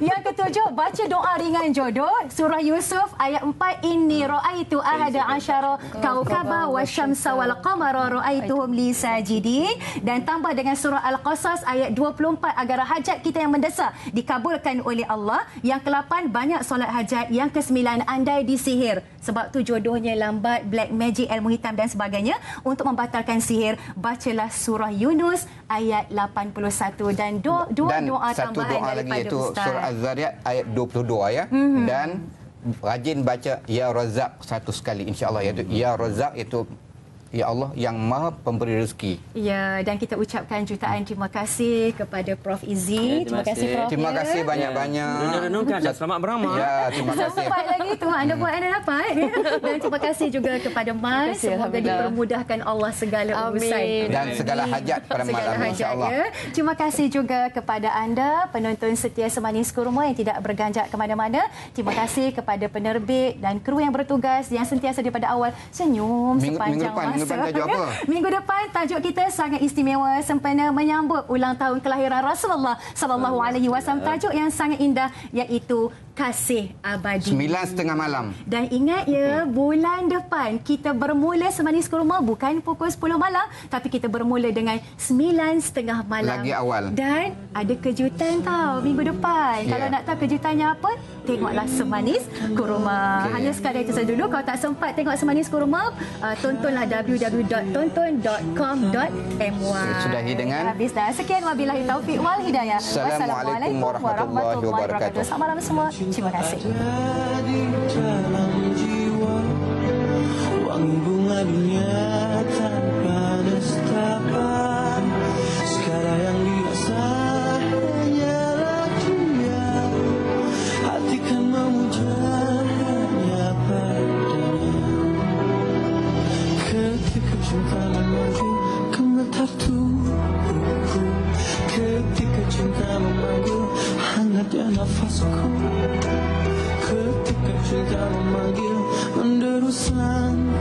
yang ketujuh, baca doa ringan jodoh. Surah Yusuf ayat 4. Inni ra'aitu ahada asyara kaukaba wasyamsa wal qamara ra'aituhum li sajidin. Dan tambah dengan surah Al-Qasas ayat 24 agar hajat kita yang mendesak dikabulkan oleh Allah. Yang ke-8, banyak solat hajat. Yang ke-9, andai disihir. Sebab tu jodohnya lambat, black magic, ilmu hitam dan sebagainya. Untuk membatalkan sihir, bacalah surah Yunus ayat 81 dan dua doa tambahan daripada lagi, iaitu Ustaz. Surah Az-Zariyat ayat 22 ya. Dan rajin baca Ya Razak satu sekali insya-Allah, iaitu Ya Razak, itu Ya Allah yang Maha Pemberi rezeki. Ya, dan kita ucapkan jutaan terima kasih kepada Prof Izzy. Terima kasih Prof. Terima kasih banyak-banyak. Renungkan dan selamat beramal. Ya, terima kasih. Sempat lagi tu anda buat, anda dapat. Dan terima kasih juga kepada Mas. Semoga dipermudahkan Allah segala urusan dan segala hajat pada malam insya-Allah. Ya. Terima kasih juga kepada anda penonton setia Semanis Kurma yang tidak berganjak ke mana-mana. Terima kasih kepada penerbit dan kru yang bertugas yang sentiasa daripada awal senyum sepanjang masa. Minggu depan tajuk kita sangat istimewa sempena menyambut ulang tahun kelahiran Rasulullah sallallahu alaihi wasallam. Tajuk yang sangat indah iaitu Kasih Abadi. 9:30 malam. Dan ingat ya, bulan depan kita bermula Semanis Kurma bukan pukul 10 malam, tapi kita bermula dengan 9:30 malam. Lagi awal. Dan ada kejutan tau minggu depan. Kalau nak tahu kejutannya apa, tengoklah Semanis Kurma. Hanya sekadar itu saja dulu. Kalau tak sempat tengok Semanis Kurma, tontonlah www.tonton.com.my. Sudahi dengan habis dah. Sekian, wabillahi taufiq wal hidayah. Wassalamualaikum warahmatullahi wabarakatuh. Selamat malam semua. Terima kasih. Wangi bunga dunia tanpa nestapa. Segala yang dirasa hanyalah dunia. Hati kan memujanya padanya. Ketika cinta memanggil gemetar tubuhku. Ketika cinta memanggil hangatnya nafasku. Ketika cinta memanggil menderu sang